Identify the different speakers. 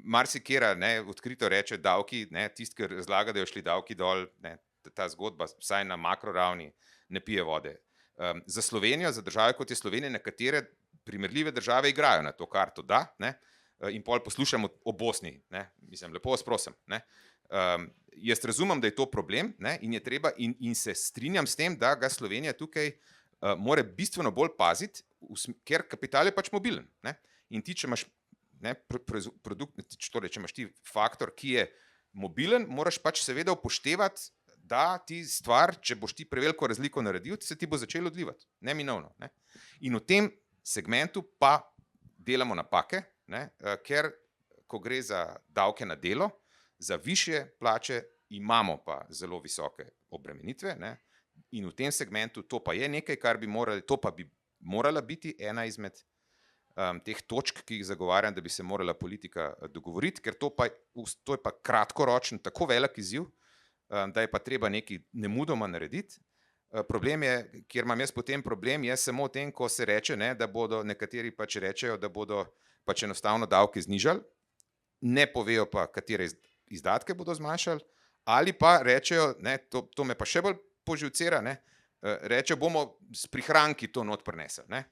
Speaker 1: marsikera, ne, odkrito reče davki, ne, tisti, ki razlaga, da jo šli davki dol, ne, ta zgodba, vsaj na makroravni, ne pije vode. Za Slovenijo, za države, kot je Slovenija, nekatere primerljive države igrajo na to karto, da, ne, in pol poslušamo o Bosni, ne, mislim, lepo vas prosim, ne. Jaz razumem, da je to problem, ne, in je treba, in se strinjam s tem, da ga Slovenija tukaj mora bistveno bolj paziti, ker kapital je pač mobilen, ne. In ti, če imaš, ne, produkt, torej, če imaš ti faktor, ki je mobilen, moraš pač seveda upoštevati, da ti stvar, če boš ti preveliko razliko naredil, se ti bo začelo odlivati, neminovno, ne. In v tem segmentu pa delamo napake, ne, ker ko gre za davke na delo, za višje plače imamo pa zelo visoke obremenitve, ne, in v tem segmentu to pa je nekaj, kar bi morali, to pa bi morala biti ena izmed teh točk, ki jih zagovarjam, da bi se morala politika dogovoriti, ker to je pa kratkoročen, tako velik izziv, da je pa treba nekaj nemudoma narediti. Problem je, kjer imam jaz potem problem, je samo v tem, ko se reče, ne, da bodo nekateri pač rečejo, da bodo pač enostavno davke znižali, ne povejo pa, katere izdatke bodo zmanjšali, ali pa rečejo, ne, to me pa še bolj poživcira, ne, rečejo, bomo s prihranki to not prinesli, ne.